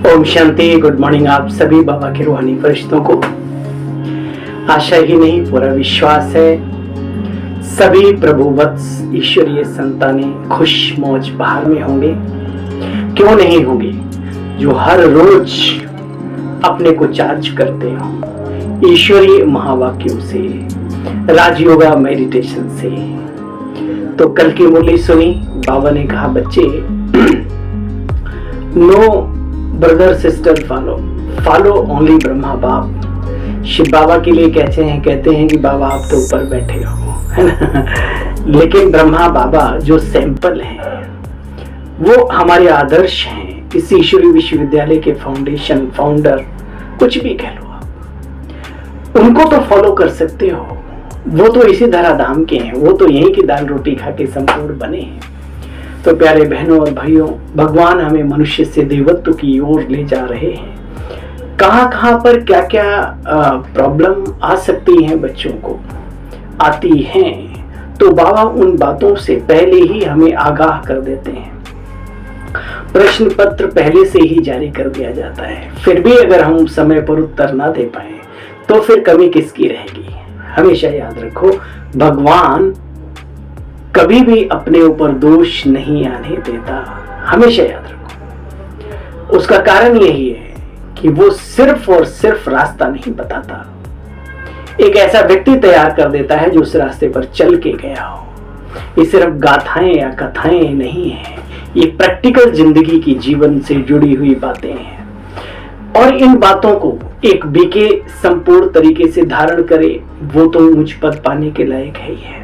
Om Shanti. Good morning आप सभी बाबा के रूहानी फरिश्तों को। आशा ही नहीं पूरा विश्वास है सभी प्रभु वत्स ईश्वरीय संतानें खुश मौज बहार में होंगे। क्यों नहीं होंगे जो हर रोज अपने को चार्ज करते हो ईश्वरीय महावाक्यों से, राजयोगा मेडिटेशन से। तो कल की मुरली सुनी, बाबा ने कहा बच्चे no brother sister follow only Brahma बाप। शिव बाबा के लिए कहते हैं कि बाबा आप तो ऊपर बैठे हो, है ना। लेकिन ब्रह्मा बाबा जो सैंपल हैं वो हमारे आदर्श हैं। इस ईश्वरीय विश्वविद्यालय के फाउंडेशन फाउंडर कुछ भी कह लो आप, उनको तो फॉलो कर सकते हो। वो तो इसी धराधाम के हैं, वो तो यहीं की दाल रोटी खा के संपूर्ण बने हैं। तो प्यारे बहनों और भाइयों, भगवान हमें मनुष्य से देवत्व की ओर ले जा रहे हैं। कहां पर क्या क्या प्रॉब्लम आ सकती हैं, बच्चों को आती हैं, तो बाबा उन बातों से पहले ही हमें आगाह कर देते हैं। प्रश्न पत्र पहले से ही जारी कर दिया जाता है। फिर भी अगर हम समय पर उत्तर ना दे पाए तो फिर कमी किसकी रहेगी। हमेशा याद रखो, भगवान कभी भी अपने ऊपर दोष नहीं आने देता। हमेशा याद रखो। उसका कारण यही है कि वो सिर्फ और सिर्फ रास्ता नहीं बताता, एक ऐसा व्यक्ति तैयार कर देता है जो उस रास्ते पर चल के गया हो। ये सिर्फ गाथाएं या कथाएं नहीं है, ये प्रैक्टिकल जिंदगी की जीवन से जुड़ी हुई बातें हैं। और इन बातों को एक बीके संपूर्ण तरीके से धारण करे, वो तो ऊंच पद पाने के लायक है ही है।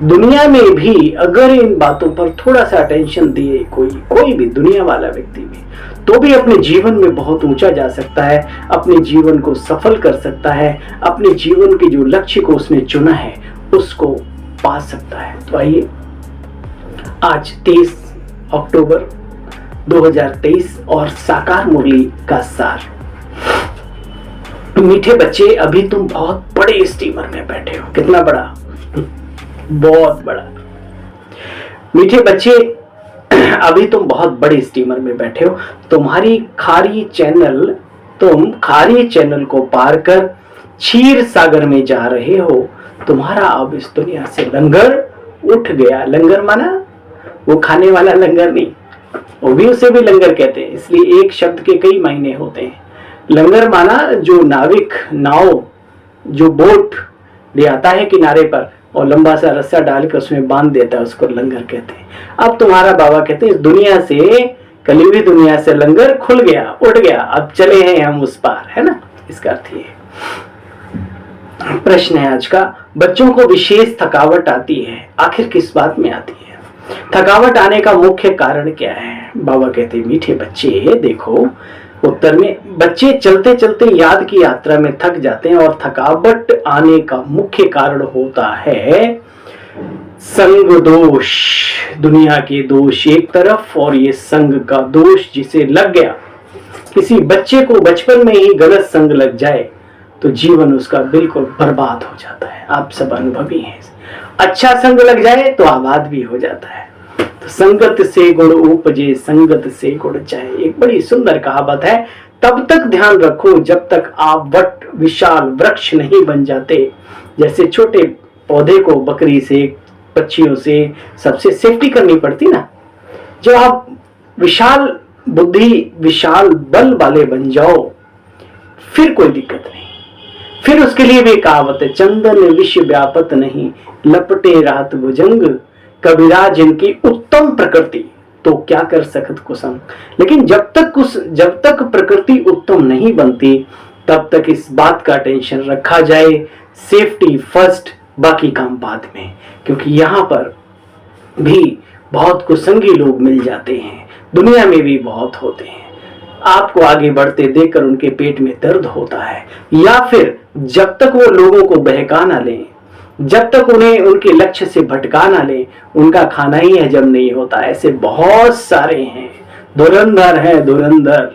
दुनिया में भी अगर इन बातों पर थोड़ा सा अटेंशन दिए कोई भी दुनिया वाला व्यक्ति भी, तो भी अपने जीवन में बहुत ऊंचा जा सकता है, अपने जीवन को सफल कर सकता है, अपने जीवन के जो लक्ष्य को उसने चुना है उसको पा सकता है। तो आइए, आज 23 अक्टूबर 2023 और साकार मुरली का सार। मीठे बच्चे, अभी तुम बहुत बड़े स्टीमर में बैठे हो। कितना बड़ा? बहुत बड़ा। मीठे बच्चे, अभी तुम बहुत बड़े स्टीमर में बैठे हो। तुम खारी चैनल को पार कर क्षीर सागर में जा रहे हो। तुम्हारा अब इस दुनिया से लंगर उठ गया। लंगर माना वो खाने वाला लंगर नहीं, वो भी उसे भी लंगर कहते हैं, इसलिए एक शब्द के कई मायने होते हैं। लंगर माना जो नाव जो बोट ले आता है किनारे पर और लंबा सा रस्सा डालकर उसमें बांध देता है, उसको लंगर कहते हैं। अब तुम्हारा बाबा कहते हैं इस दुनिया से, कली हुई दुनिया से लंगर खुल गया, उठ गया, अब चले हैं हम उस पार, है ना। इसका अर्थ ये है। प्रश्न है आज का, बच्चों को विशेष थकावट आती है, आखिर किस बात में आती है? थकावट आने का मुख्य कारण क्या है? बाबा कहते हैं मीठे बच्चे देखो, उत्तर में बच्चे चलते चलते याद की यात्रा में थक जाते हैं और थकावट आने का मुख्य कारण होता है संग दोष। दुनिया के दोष एक तरफ और ये संग का दोष जिसे लग गया। किसी बच्चे को बचपन में ही गलत संग लग जाए तो जीवन उसका बिल्कुल बर्बाद हो जाता है। आप सब अनुभवी हैं। अच्छा संग लग जाए तो आबाद भी हो जाता है। तो संगत से गुण उपजे, संगत से गुण जाए, एक बड़ी सुंदर कहावत है। तब तक ध्यान रखो जब तक आप वट विशाल वृक्ष नहीं बन जाते। जैसे छोटे पौधे को बकरी से, पक्षियों से सबसे सेफ्टी करनी पड़ती ना। जब आप विशाल बुद्धि विशाल बल वाले बन जाओ फिर कोई दिक्कत नहीं। फिर उसके लिए भी कहावत है, चंदन विश्व व्यापत नहीं, लपटे रात भुजंग, कबीरा जिनकी उत्तम प्रकृति तो क्या कर सकत कुसंग। लेकिन जब तक प्रकृति उत्तम नहीं बनती तब तक इस बात का टेंशन रखा जाए, सेफ्टी फर्स्ट, बाकी काम बाद में। क्योंकि यहाँ पर भी बहुत कुसंगी लोग मिल जाते हैं, दुनिया में भी बहुत होते हैं। आपको आगे बढ़ते देखकर उनके पेट में दर्द होता है, या फिर जब तक वो लोगों को बहका ना लें, जब तक उन्हें उनके लक्ष्य से भटका ना ले, उनका खाना ही हजम नहीं होता। ऐसे बहुत सारे हैं, धुरंधर हैं, धुरंधर।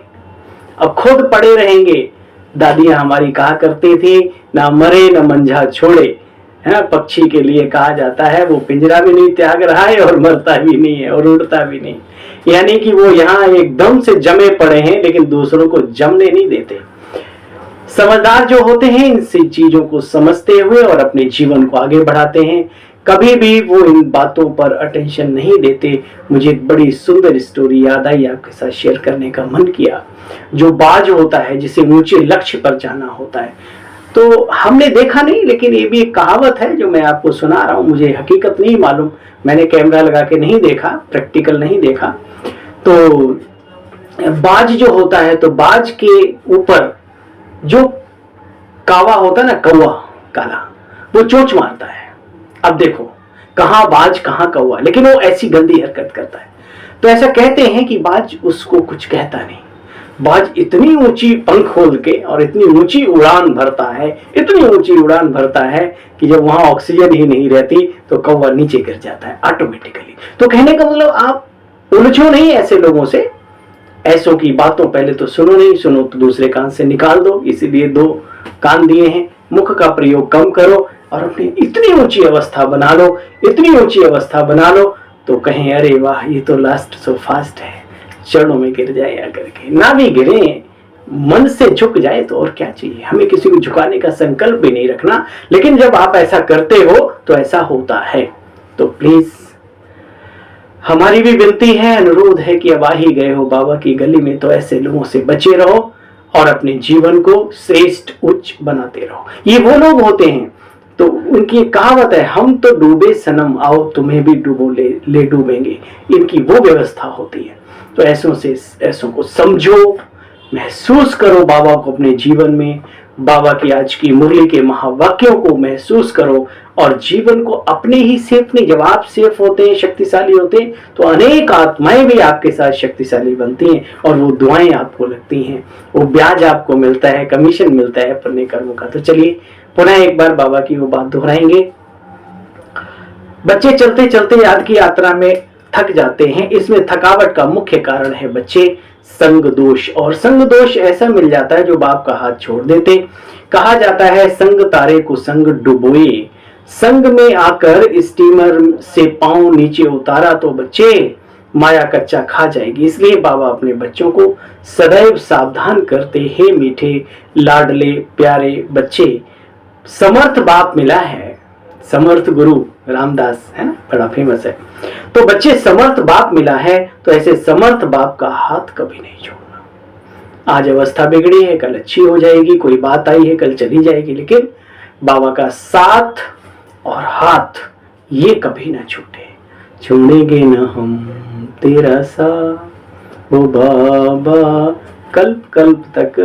अब खुद पड़े रहेंगे। दादियां हमारी कहा करती थी, ना मरे न मंझा छोड़े, है ना। पक्षी के लिए कहा जाता है वो पिंजरा भी नहीं त्याग रहा है और मरता भी नहीं है और उड़ता भी नहीं, यानी कि वो यहाँ एकदम से जमे पड़े हैं लेकिन दूसरों को जमने नहीं देते। समझदार जो होते हैं इन चीजों को समझते हुए और अपने जीवन को आगे बढ़ाते हैं, कभी भी वो इन बातों पर अटेंशन नहीं देते। मुझे एक बड़ी सुंदर स्टोरी याद आई, आपके साथ शेयर करने का मन किया। जो बाज होता है जिसे ऊंचे लक्ष्य पर जाना होता है, तो हमने देखा नहीं लेकिन ये भी एक कहावत है जो मैं आपको सुना रहा हूं, मुझे हकीकत नहीं मालूम, मैंने कैमरा लगा के नहीं देखा, प्रैक्टिकल नहीं देखा। तो बाज जो होता है, तो बाज के ऊपर जो कावा होता है ना, कौवा काला, वो चोंच मारता है। अब देखो कहां बाज कहां कौवा, लेकिन वो ऐसी गंदी हरकत करता है। तो ऐसा कहते हैं कि बाज उसको कुछ कहता नहीं। बाज इतनी ऊंची पंख खोल के और इतनी ऊंची उड़ान भरता है, इतनी ऊंची उड़ान भरता है कि जब वहां ऑक्सीजन ही नहीं रहती तो कौवा नीचे गिर जाता है ऑटोमेटिकली। तो कहने का मतलब आप उलझो नहीं ऐसे लोगों से, ऐसों की बातों पहले तो सुनो नहीं, सुनो तो दूसरे कान से निकाल दो, इसीलिए दो कान दिए हैं। मुख का प्रयोग कम करो और अपनी इतनी ऊंची अवस्था बना लो, इतनी ऊंची अवस्था बना लो तो कहें अरे वाह ये तो लास्ट सो फास्ट है, चरणों में गिर जाए या करके। ना भी गिरे, मन से झुक जाए तो और क्या चाहिए, हमें किसी को झुकाने का संकल्प भी नहीं रखना। लेकिन जब आप ऐसा करते हो तो ऐसा होता है। तो प्लीज हमारी भी विनती है, अनुरोध है कि अब आ ही गए हो बाबा की गली में तो ऐसे लोगों से बचे रहो और अपने जीवन को श्रेष्ठ उच्च बनाते रहो। ये वो लोग होते हैं, तो उनकी कहावत है, हम तो डूबे सनम आओ तुम्हें भी डूबो ले डूबेंगे, इनकी वो व्यवस्था होती है। तो ऐसों को समझो, महसूस करो बाबा को अपने जीवन में, बाबा की आज की मुरली के महावाक्यों को महसूस करो और जीवन को अपने ही सेफ नहीं, जब आप सेफ होते हैं, शक्तिशाली होते हैं, तो अनेक आत्माएं भी आपके साथ शक्तिशाली बनती हैं और वो दुआएं आपको लगती हैं, वो ब्याज आपको मिलता है, कमीशन मिलता है पुण्य कर्मों का। तो चलिए पुनः एक बार बाबा की वो बात दोहराएंगे। बच्चे चलते चलते याद की यात्रा में थक जाते हैं। इसमें थकावट का मुख्य कारण है बच्चे संग दोष, और संग दोष ऐसा मिल जाता है जो बाप का हाथ छोड़ देते। कहा जाता है संग तारे को संग डुबोए, संग में आकर स्टीमर से पांव नीचे उतारा तो बच्चे माया कच्चा खा जाएगी। इसलिए बाबा अपने बच्चों को सदैव सावधान करते, हे मीठे लाडले प्यारे बच्चे, समर्थ बाप मिला है, समर्थ गुरु रामदास है ना, बड़ा फेमस है। तो बच्चे समर्थ बाप मिला है, तो ऐसे समर्थ बाप का हाथ कभी नहीं छोड़ना। आज अवस्था बिगड़ी है, कल अच्छी हो जाएगी, कोई बात आई है कल चली जाएगी, लेकिन बाबा का साथ और हाथ ये कभी ना छूटे। छोड़ेंगे ना हम तेरा साथ वो बाबा कल्प कल्प तक।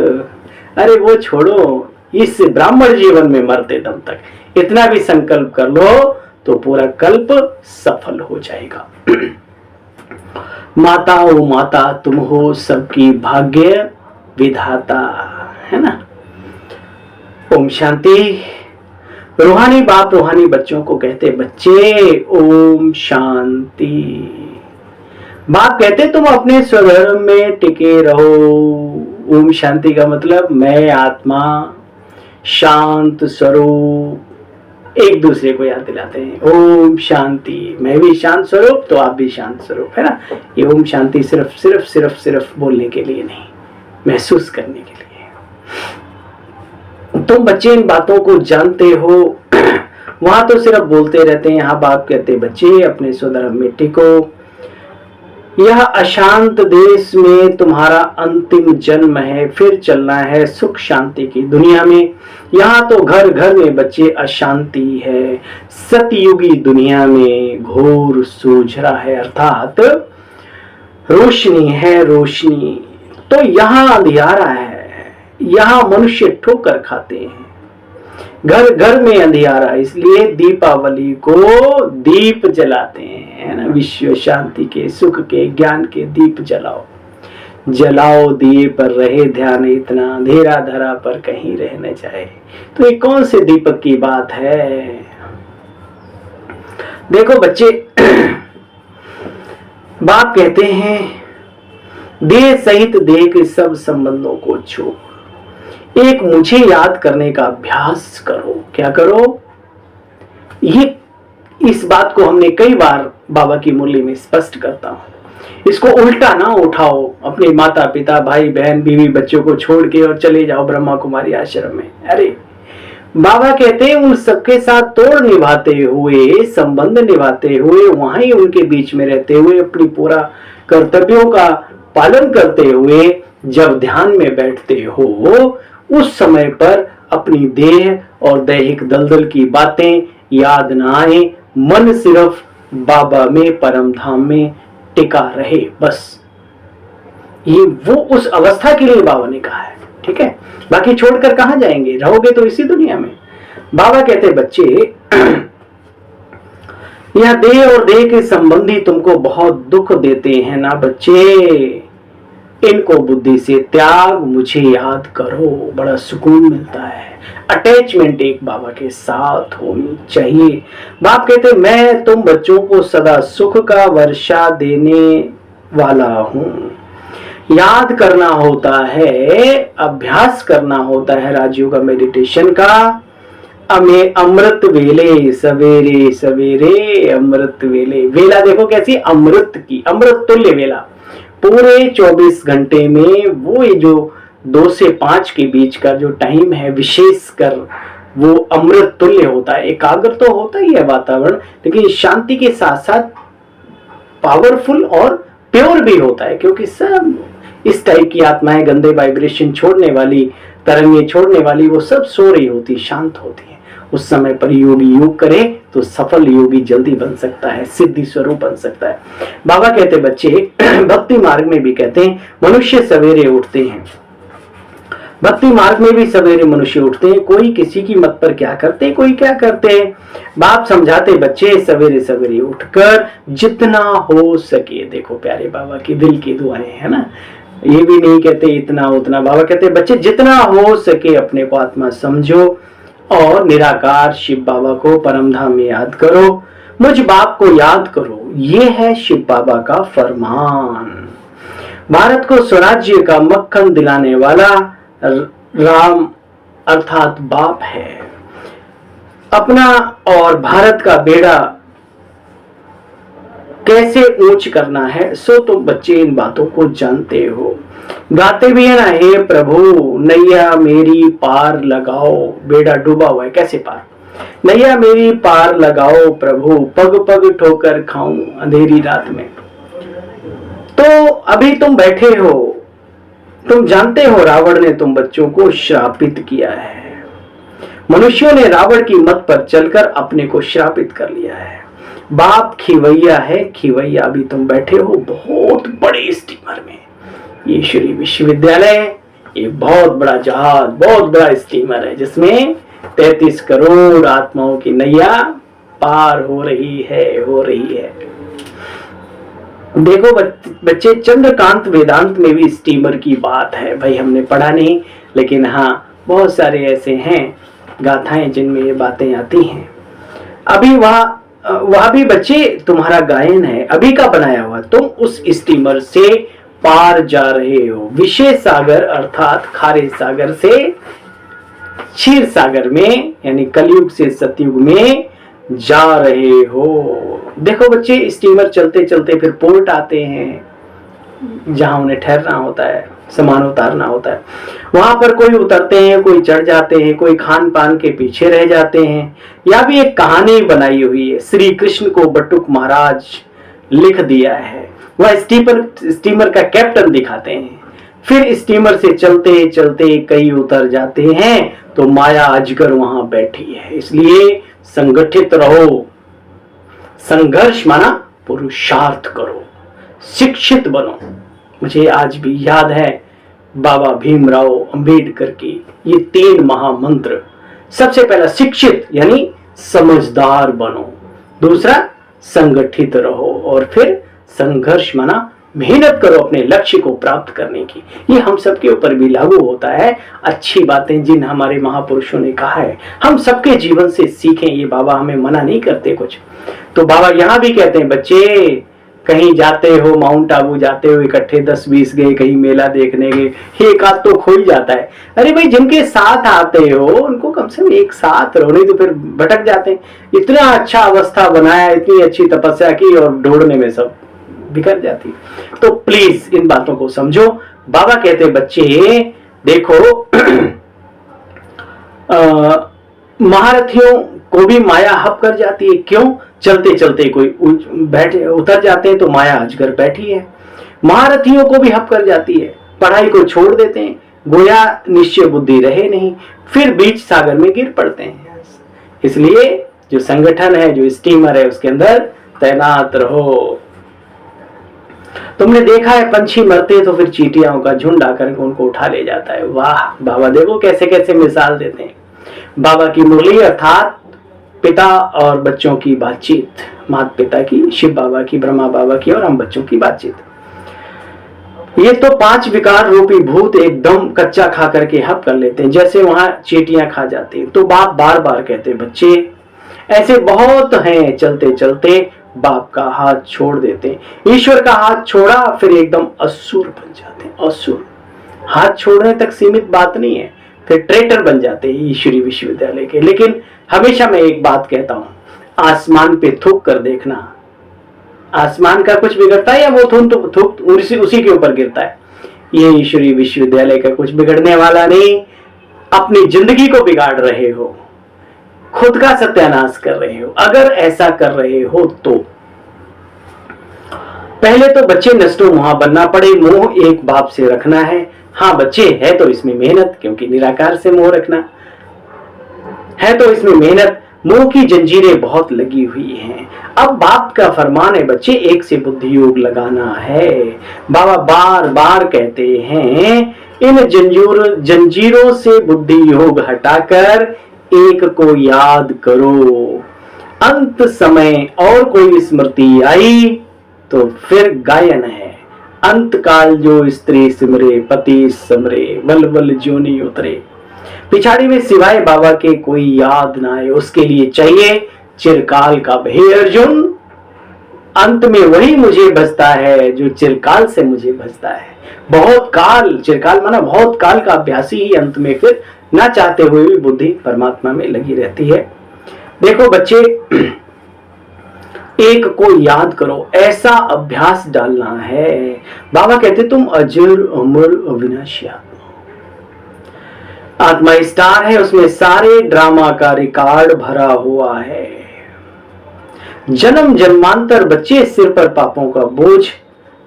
अरे वो छोड़ो, इस ब्राह्मण जीवन में मरते दम तक इतना भी संकल्प कर लो तो पूरा कल्प सफल हो जाएगा। माता ओ माता तुम हो सबकी भाग्य विधाता, है ना। ओम शांति। रूहानी बाप रूहानी बच्चों को कहते, बच्चे ओम शांति। बाप कहते तुम अपने स्वधर्म में टिके रहो। ओम शांति का मतलब मैं आत्मा शांत स्वरूप, एक दूसरे को याद दिलाते हैं ओम शांति। मैं भी शांत स्वरूप तो आप भी शांत स्वरूप, है ना। ये ओम शांति सिर्फ सिर्फ सिर्फ सिर्फ बोलने के लिए नहीं, महसूस करने के लिए। तुम बच्चे इन बातों को जानते हो, वहां तो सिर्फ बोलते रहते हैं, यहाँ बाप कहते बच्चे अपने स्वधर्म में टिको। यह अशांत देश में तुम्हारा अंतिम जन्म है, फिर चलना है सुख शांति की दुनिया में। यहाँ तो घर घर में बच्चे अशांति है, सतयुगी दुनिया में घोर सूझरा है, अर्थात रोशनी है रोशनी। तो यहाँ अंधियारा है, यहाँ मनुष्य ठोकर खाते हैं, घर घर में अंधियारा, इसलिए दीपावली को दीप जलाते हैं, है ना। विश्व शांति के, सुख के, ज्ञान के दीप जलाओ, जलाओ दिए पर रहे ध्यान, इतना अंधेरा धरा पर कहीं रह न जाए। तो ये कौन से दीपक की बात है। देखो बच्चे, बाप कहते हैं देह सहित देह के सब संबंधों को छोड़ एक मुझे याद करने का अभ्यास करो। क्या करो, ये इस बात को हमने कई बार बाबा की मुरली में स्पष्ट करता हूं। इसको उल्टा ना उठाओ, अपने माता पिता भाई बहन बीवी बच्चों को छोड़ के और चले जाओ ब्रह्मा कुमारी आश्रम में। अरे बाबा कहते हैं उन सबके साथ तोड़ निभाते हुए, संबंध निभाते हुए, वहां ही उनके बीच में रहते हुए, अपनी पूरा कर्तव्यों का पालन करते हुए जब ध्यान में बैठते हो, उस समय पर अपनी देह और दैहिक दलदल की बातें याद ना आए, मन सिर्फ बाबा में परम धाम में टिका रहे, बस। ये वो उस अवस्था के लिए बाबा ने कहा है, ठीक है। बाकी छोड़कर कहां जाएंगे, रहोगे तो इसी दुनिया में। बाबा कहते बच्चे यह देह और देह के संबंधी तुमको बहुत दुख देते हैं ना बच्चे, इनको बुद्धि से त्याग, मुझे याद करो, बड़ा सुकून मिलता है। अटैचमेंट एक बाबा के साथ होनी चाहिए। बाप कहते मैं तुम बच्चों को सदा सुख का वर्षा देने वाला हूं। याद करना होता है, अभ्यास करना होता है राजयोग मेडिटेशन का। अमृत वेले सवेरे सवेरे अमृत वेले, वेला देखो कैसी अमृत की, अमृत तुल्य वेला। पूरे 24 घंटे में वो ये जो 2 से 5 के बीच का जो टाइम है, विशेषकर वो अमृत तुल्य होता है। एकाग्र तो होता ही है वातावरण, लेकिन शांति के साथ साथ पावरफुल और प्योर भी होता है, क्योंकि सब इस टाइप की आत्माएं, गंदे वाइब्रेशन छोड़ने वाली, तरंगे छोड़ने वाली, वो सब सो रही होती, शांत होती है। उस समय पर योगी योग करे तो सफल योगी जल्दी बन सकता है, सिद्धि स्वरूप बन सकता है। बाबा कहते बच्चे भक्ति मार्ग में भी कहते हैं मनुष्य सवेरे उठते हैं, भक्ति मार्ग में भी सवेरे मनुष्य उठते हैं। कोई किसी की मत पर क्या करते, कोई क्या करते हैं। बाप समझाते बच्चे सवेरे सवेरे उठकर जितना हो सके, देखो प्यारे बाबा की दिल की दुआएं है ना, ये भी नहीं कहते इतना उतना। बाबा कहते बच्चे जितना हो सके अपने को आत्मा समझो और निराकार शिव बाबा को परम धाम में याद करो, मुझ बाप को याद करो। ये है शिव बाबा का फरमान। भारत को स्वराज्य का मक्खन दिलाने वाला राम अर्थात बाप है। अपना और भारत का बेड़ा कैसे ऊंच करना है, सो तुम बच्चे इन बातों को जानते हो। गाते भी है ना, हे प्रभु नैया मेरी पार लगाओ, बेड़ा डूबा हुआ है, कैसे पार, नैया मेरी पार लगाओ प्रभु, पग पग ठोकर खाऊं अंधेरी रात में। तो अभी तुम बैठे हो, तुम जानते हो रावण ने तुम बच्चों को श्रापित किया है। मनुष्यों ने रावण की मत पर चलकर अपने को श्रापित कर लिया है। बाप खिवैया है, खिवैया अभी तुम बैठे हो बहुत बड़े स्टीमर में। ये श्री विश्वविद्यालय एक बहुत बड़ा जहाज, बहुत बड़ा स्टीमर है, जिसमें 33 करोड़ आत्माओं की नैया पार हो रही है। देखो बच्चे, चंद्रकांत वेदांत में भी स्टीमर की बात है। भाई हमने पढ़ा नहीं, लेकिन हाँ बहुत सारे ऐसे हैं गाथाएं जिनमें ये बातें आती हैं। अभी वह भी बच्चे तुम्हारा गायन है, अभी का बनाया हुआ। तुम उस स्टीमर से पार जा रहे हो, विशेष सागर अर्थात खारे सागर से क्षीर सागर में, यानी कलयुग से सतयुग में जा रहे हो। देखो बच्चे, स्टीमर चलते चलते फिर पोर्ट आते हैं जहां उन्हें ठहरना होता है, सामान उतारना होता है। वहां पर कोई उतरते हैं, कोई चढ़ जाते हैं, कोई खान पान के पीछे रह जाते हैं। या भी एक कहानी बनाई हुई है, श्री कृष्ण को बटुक महाराज लिख दिया है। वह स्टीमर का कैप्टन दिखाते हैं। फिर स्टीमर से चलते चलते कई उतर जाते हैं तो माया अजगर वहां बैठी है। इसलिए संगठित रहो, संघर्ष माना पुरुषार्थ करो, शिक्षित बनो। मुझे आज भी याद है बाबा भीमराव अंबेडकर की ये 3 महामंत्र। सबसे पहला शिक्षित यानी समझदार बनो, दूसरा संगठित रहो, और फिर संघर्ष माना मेहनत करो अपने लक्ष्य को प्राप्त करने की। ये हम सबके ऊपर भी लागू होता है। अच्छी बातें जिन हमारे महापुरुषों ने कहा है हम सबके जीवन से सीखें। ये बाबा हमें मना नहीं करते कुछ। तो बाबा यहाँ भी कहते हैं बच्चे कहीं जाते हो, माउंट आबू जाते हो, इकट्ठे 10-20 गए, कहीं मेला देखने गए, एक आध तो खो ही जाता है। अरे भाई, जिनके साथ आते हो उनको कम से कम एक साथ रहो, नहीं तो फिर भटक जाते हैं। इतना अच्छा अवस्था बनाया, इतनी अच्छी तपस्या की और ढूंढने में सब बिखर जाती। तो प्लीज इन बातों को समझो। बाबा कहते बच्चे देखो, महारथियों को भी माया हप कर जाती है। क्यों? चलते चलते कोई बैठे उतर जाते हैं तो माया अजगर बैठी है। महारथियों को भी हप कर जाती है, पढ़ाई को छोड़ देते हैं, गोया निश्चय बुद्धि रहे नहीं, फिर बीच सागर में गिर पड़ते हैं। इसलिए जो संगठन है, जो स्टीमर है, उसके अंदर तैनात रहो। तुमने देखा है पंछी मरते तो फिर चींटियों का झुंड आकर उनको उठा ले जाता है। वाह, बाबा देखो कैसे कैसे मिसाल देते हैं। बाबा की मुरली अर्थात पिता और बच्चों की बातचीत, माता पिता की, शिव बाबा की, ब्रह्मा बाबा की और हम बच्चों की बातचीत। ये तो 5 विकार रूपी भूत एकदम कच्चा खा करके हप कर लेते हैं, जैसे वहां चींटियां खा जाती हैं। तो बाप बार बार कहते बच्चे ऐसे बहुत हैं, चलते चलते बाप का हाथ छोड़ देते हैं। ईश्वर का हाथ छोड़ा फिर एकदम असुर बन जाते हैं। असुर हाथ छोड़ने तक सीमित बात नहीं है, फिर ट्रेटर बन जाते हैं ईश्वरी विश्वविद्यालय के। लेकिन हमेशा मैं एक बात कहता हूं, आसमान पे थूक कर देखना, आसमान का कुछ बिगड़ता है या वो थूक उसी के ऊपर गिरता है? ये ईश्वरी विश्वविद्यालय का कुछ बिगड़ने वाला नहीं। अपनी जिंदगी को बिगाड़ रहे हो, खुद का सत्यानाश कर रहे हो। अगर ऐसा कर रहे हो तो पहले तो बच्चे नष्टो मोह बनना पड़े। मोह एक बाप से रखना है। हाँ बच्चे है तो इसमें मेहनत, क्योंकि निराकार से मोह रखना है तो इसमें मेहनत। मोह की जंजीरें बहुत लगी हुई हैं। अब बाप का फरमान है बच्चे, एक से बुद्धि योग लगाना है। बाबा बार बार कहते हैं इन जंजीरों से बुद्धि योग हटाकर एक को याद करो। अंत समय और कोई स्मृति आई तो फिर गायन है। अंत काल जो स्त्री सिमरे, पति समरे, वल वल जोनी उतरे। पिछाड़ी में सिवाय बाबा के कोई याद ना आए, उसके लिए चाहिए चिरकाल का हे अर्जुन। अंत में वही मुझे भजता है जो चिरकाल से मुझे भजता है। बहुत काल, चिरकाल माना बहुत काल का अभ्यासी ही अंत में फिर ना चाहते हुए भी बुद्धि परमात्मा में लगी रहती है। देखो बच्चे, एक को याद करो, ऐसा अभ्यास डालना है। बाबा कहते तुम अजर अमर अविनाशी आत्मा स्टार है, उसमें सारे ड्रामा का रिकॉर्ड भरा हुआ है। जन्म जन्मांतर बच्चे सिर पर पापों का बोझ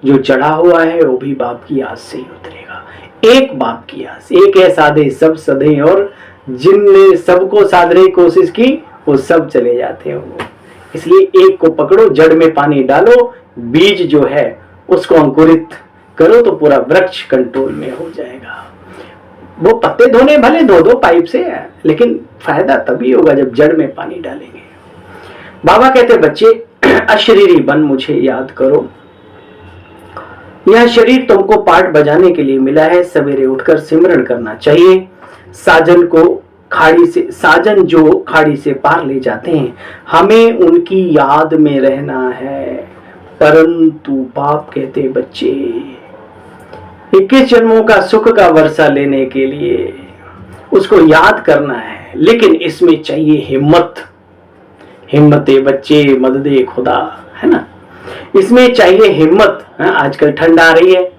जो चढ़ा हुआ है वो भी बाप की आस से ही उतरेगा। एक बाप की आस, एक है साधे सब सधे, और जिनने सबको साधने की कोशिश की वो सब चले जाते हैं। इसलिए एक को पकड़ो, जड़ में पानी डालो, बीज जो है उसको अंकुरित करो तो पूरा वृक्ष कंट्रोल में हो जाएगा। वो पत्ते धोने भले दो पाइप से, लेकिन फायदा तभी होगा जब जड़ में पानी डालेंगे। बाबा कहते बच्चे अशरीरी बन मुझे याद करो। यह शरीर तुमको पाठ बजाने के लिए मिला है। सवेरे उठकर सिमरण करना चाहिए। साजन जो खाड़ी से पार ले जाते हैं, हमें उनकी याद में रहना है। परंतु बाप कहते बच्चे 21 जन्मों का सुख का वर्षा लेने के लिए उसको याद करना है, लेकिन इसमें चाहिए हिम्मत। हिम्मते बच्चे मददे खुदा, है ना, इसमें चाहिए हिम्मत। आजकल ठंड आ रही है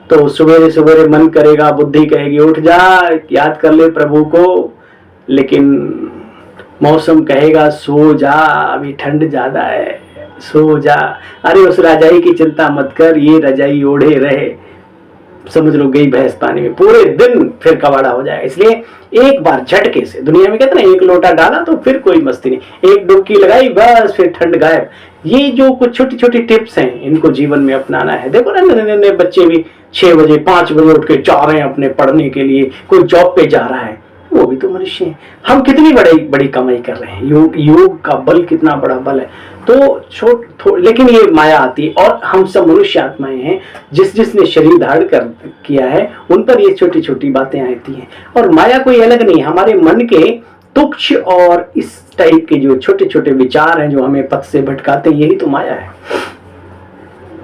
तो सुबह सुबह मन करेगा, बुद्धि कहेगी उठ जा, याद कर ले प्रभु को, लेकिन मौसम कहेगा सो जा, अभी ठंड ज्यादा है, सो जा। अरे उस रजाई की चिंता मत कर, ये रजाई ओढ़े रहे, समझ लो गई भैंस पानी में, पूरे दिन फिर कवाड़ा हो जाए। इसलिए एक बार झटके से, दुनिया में कहते ना एक लोटा डाला तो फिर कोई मस्ती नहीं, एक डुबकी लगाई बस फिर ठंड गायब। ये जो कुछ छोटी छोटी टिप्स हैं इनको जीवन में अपनाना है। देखो ना नन्हे बच्चे भी 6 बजे 5 बजे उठ के जा रहे हैं अपने पढ़ने के लिए, कोई जॉब पे जा रहा है, वो भी तो मनुष्य है। हम कितनी बड़ी कमाई कर रहे हैं, योग का बल कितना बड़ा बल है। तो लेकिन ये माया आती है, और हम सब मनुष्य आत्माएं हैं, जिसने शरीर धारण किया है उन पर ये छोटी छोटी बातें आती हैं। और माया कोई अलग नहीं, हमारे मन के तुच्छ और इस टाइप के जो छोटे छोटे विचार हैं जो हमें पथ से भटकाते हैं, यही तो माया है।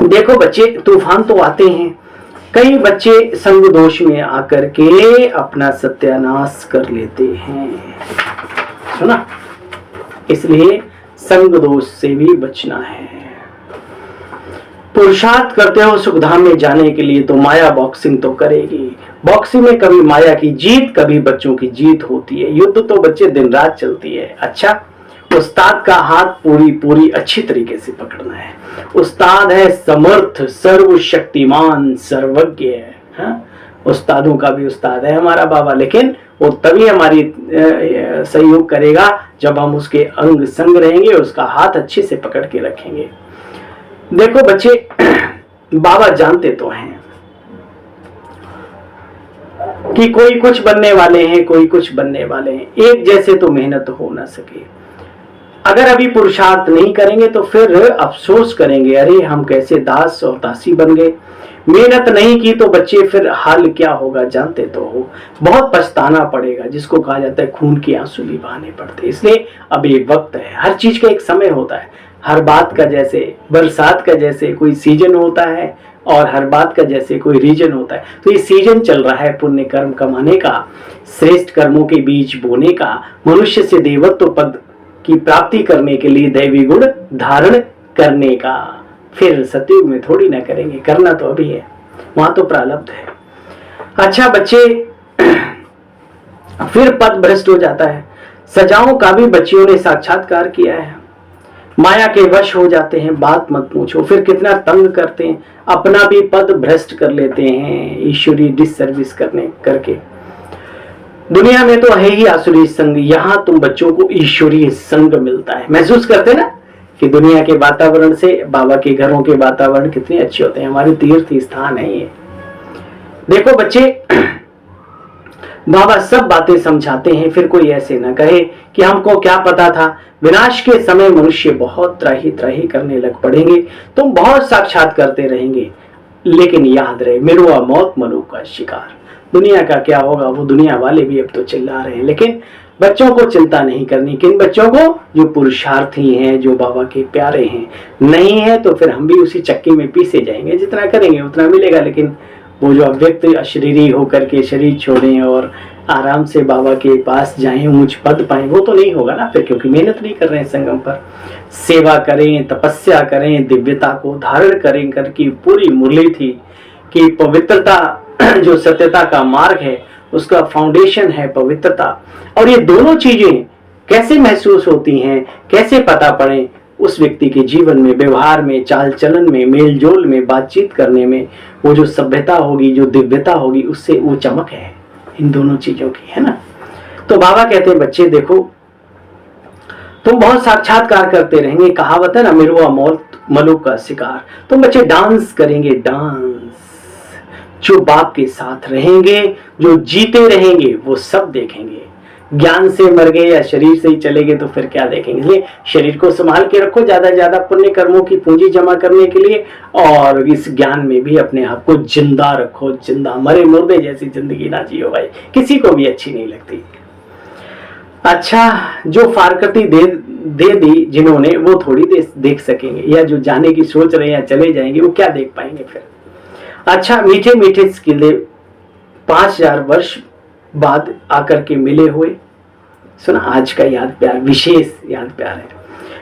देखो बच्चे, तूफान तो आते हैं, कई बच्चे संग दोष में आकर के अपना सत्यानाश कर लेते हैं, सुना। इसलिए संग दोष से भी बचना है। पुरुषार्थ करते हो सुखधाम में जाने के लिए तो माया बॉक्सिंग तो करेगी। बॉक्सिंग में कभी माया की जीत, कभी बच्चों की जीत होती है। युद्ध तो बच्चे दिन रात चलती है। अच्छा, उस्ताद का हाथ पूरी पूरी अच्छी तरीके से पकड़ना है। उस्ताद है समर्थ, सर्वशक्तिमान, सर्वज्ञ है। हाँ? उस्तादों का भी उस्ताद है हमारा बाबा, लेकिन वो तभी हमारी सहयोग करेगा जब हम उसके अंग संग रहेंगे, उसका हाथ अच्छे से पकड़ के रखेंगे। देखो बच्चे, बाबा जानते तो हैं कि कोई कुछ बनने वाले हैं, कोई कुछ बनने वाले हैं, एक जैसे तो मेहनत हो ना सके। अगर अभी पुरुषार्थ नहीं करेंगे तो फिर अफसोस करेंगे, अरे हम कैसे दास और दासी बन गए। मेहनत नहीं की तो बच्चे फिर हाल क्या होगा जानते तो हो, बहुत पछताना पड़ेगा, जिसको कहा जाता है खून के आंसू भी बहाने पड़ते। इसलिए अब ये वक्त है, हर चीज का एक समय होता है। हर बात का जैसे बरसात का जैसे कोई सीजन होता है और हर बात का जैसे कोई रीजन होता है, तो ये सीजन चल रहा है पुण्य कर्म कमाने का, श्रेष्ठ कर्मों के बीज बोने का, मनुष्य से देवत्व पद की प्राप्ति करने के लिए दैवी गुण धारण करने का। फिर सतयुग में थोड़ी ना करेंगे, करना तो अभी है, वहां तो प्रारब्ध है। अच्छा बच्चे, फिर पद भ्रष्ट हो जाता है। सजाओं का भी बच्चियों ने साक्षात्कार किया है, माया के वश हो जाते हैं, बात मत पूछो। फिर कितना तंग करते हैं, अपना भी पद भ्रष्ट कर लेते हैं ईश्वरीय डिसर्विस करके। दुनिया में तो है ही आसुरी संग, यहाँ तुम बच्चों को ईश्वरीय संग मिलता है। महसूस करते ना कि दुनिया के वातावरण से बाबा के घरों के वातावरण कितने अच्छे होते हैं, हमारे तीर्थ स्थान है ये। देखो बच्चे, बाबा सब बातें समझाते हैं, फिर कोई ऐसे ना कहे कि हमको क्या पता था। विनाश के समय मनुष्य बहुत त्राही त्राही करने लग पड़ेंगे, तुम बहुत साक्षात करते रहेंगे, लेकिन याद रहे मिरुआ मौत मनु का शिकार। दुनिया का क्या होगा वो दुनिया वाले भी अब तो चिल्ला रहे हैं, लेकिन बच्चों को चिंता नहीं करनी। किन बच्चों को? जो पुरुषार्थी हैं, जो बाबा के प्यारे हैं। नहीं है तो फिर हम भी उसी चक्की में पीसे जाएंगे, जितना करेंगे उतना मिलेगा। लेकिन वो जो अव्यक्त अशरीरी होकर के शरीर छोड़ें और आराम से बाबा के पास जाएं, ऊंच पद पाएं, वो तो नहीं होगा ना फिर, क्योंकि मेहनत नहीं कर रहे हैं संगम पर। सेवा करें, तपस्या करें, दिव्यता को धारण करें करके पूरी मुरली थी कि पवित्रता जो सत्यता का मार्ग है उसका फाउंडेशन है पवित्रता। और ये दोनों चीजें कैसे महसूस होती हैं, कैसे पता पड़े उस व्यक्ति के जीवन में, व्यवहार में, चाल चलन में, मेल जोल में, बातचीत करने में, वो जो सभ्यता होगी, जो दिव्यता होगी, उससे वो चमक है इन दोनों चीजों की, है ना। तो बाबा कहते हैं बच्चे देखो, तुम बहुत साक्षात्कार करते रहेंगे। कहावत है ना, मिरुआ मौत मलुक का शिकार। तुम बच्चे डांस करेंगे, डांस। जो बाप के साथ रहेंगे, जो जीते रहेंगे, वो सब देखेंगे। ज्ञान से मर गए या शरीर से ही चले गए तो फिर क्या देखेंगे। इसलिए शरीर को संभाल के रखो, ज्यादा से ज्यादा पुण्य कर्मों की पूंजी जमा करने के लिए, और इस ज्ञान में भी अपने आप को जिंदा रखो। जिंदा, मरे मुर्दे जैसी जिंदगी ना जियो भाई, किसी को भी अच्छी नहीं लगती। अच्छा, जो फारकती दे दी जिन्होंने, वो थोड़ी देख सकेंगे, या जो जाने की सोच रहे हैं या चले जाएंगे, वो क्या देख पाएंगे फिर। अच्छा, मीठे मीठे स्किले 5000 वर्ष बाद आकर के मिले हुए, सुना आज का याद प्यार, विशेष याद प्यार है।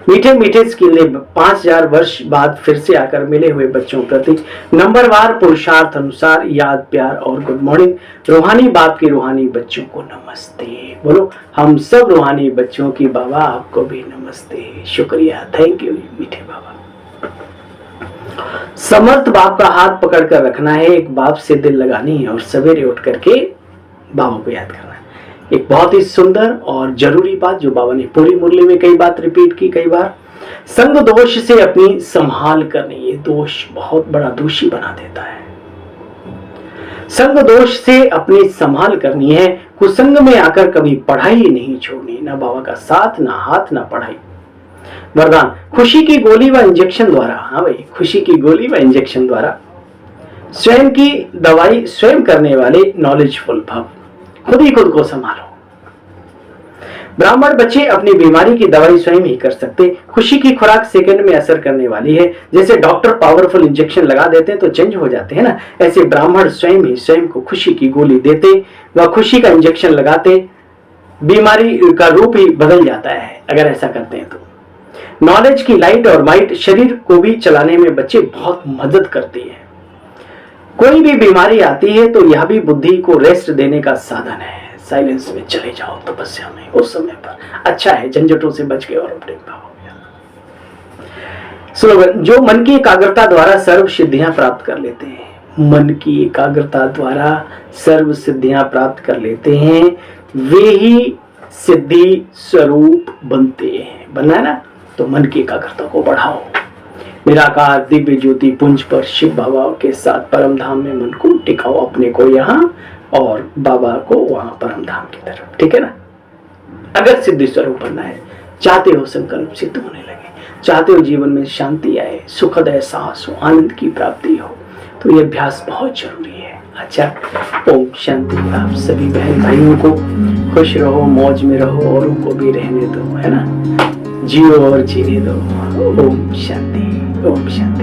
मीठे मीठे स्किले 5000 वर्ष बाद फिर से आकर मिले हुए बच्चों प्रति नंबरवार पुरुषार्थ अनुसार याद प्यार और गुड मॉर्निंग। रूहानी बाप के रूहानी बच्चों को नमस्ते। बोलो, हम सब रूहानी बच्चों की बाबा आपको भी नमस्ते, शुक्रिया, थैंक यू मीठे बाबा। समर्थ बाप का हाथ पकड़ कर रखना है, एक बाप से दिल लगानी है और सवेरे उठ करके बाबा को याद करना है। एक बहुत ही सुंदर और जरूरी बात जो बाबा ने पूरी मुरली में कई बात रिपीट की, कई बार, संग दोष से अपनी संभाल करनी। ये दोष बहुत बड़ा दोषी बना देता है। संग दोष से अपनी संभाल करनी है। कुसंग में आकर कभी पढ़ाई नहीं छोड़नी, ना बाबा का साथ, ना हाथ, ना पढ़ाई। वरदान, खुशी की गोली व इंजेक्शन द्वारा, हाँ भाई, खुशी की गोली व इंजेक्शन द्वारा स्वयं की दवाई स्वयं करने वाले नॉलेजफुल भव। खुद ही खुद को संभालो। ब्राह्मण बच्चे अपनी बीमारी की दवाई स्वयं ही कर सकते। खुशी की खुराक सेकंड में असर करने वाली है। जैसे डॉक्टर पावरफुल इंजेक्शन लगा देते हैं तो चेंज हो जाते हैं ना, ऐसे ब्राह्मण स्वयं ही स्वयं को खुशी की गोली देते व खुशी का इंजेक्शन लगाते, बीमारी का रूप ही बदल जाता है अगर ऐसा करते हैं तो। नॉलेज की लाइट और माइट शरीर को भी चलाने में बच्चे बहुत मदद करती है। कोई भी बीमारी आती है तो यह भी बुद्धि को रेस्ट देने का साधन है। साइलेंस में चले जाओ तपस्या में, उस समय पर अच्छा है, झंझटों से बच गए और अपने भाव हो गया। स्लोगन, जो मन की एकाग्रता द्वारा सर्व सिद्धियां प्राप्त कर लेते हैं, मन की एकाग्रता द्वारा सर्व सिद्धियां प्राप्त कर लेते हैं, वे ही सिद्धि स्वरूप बनते हैं। बनना है ना, तो मन की एकाग्रता को बढ़ाओ। निराकार दिव्य ज्योति पुंज पर शिव बाबा के साथ परम धाम में मन को टिकाओ, अपने को यहाँ और बाबा को वहां परम धाम की तरफ। ठीक है ना। अगर सिद्धि स्वरूप बनना है, चाहते हो संकल्प सिद्ध होने लगे, चाहते हो जीवन में शांति आए, सुखद एहसास हो, आनंद की प्राप्ति हो, तो ये अभ्यास बहुत जरूरी है। अच्छा, ओम शांति। आप सभी बहन भाइयों को खुश रहो, मौज में रहो, और उनको भी रहने दो, है ना, जियो और जीने दो। ओम शांति, ओम शांति।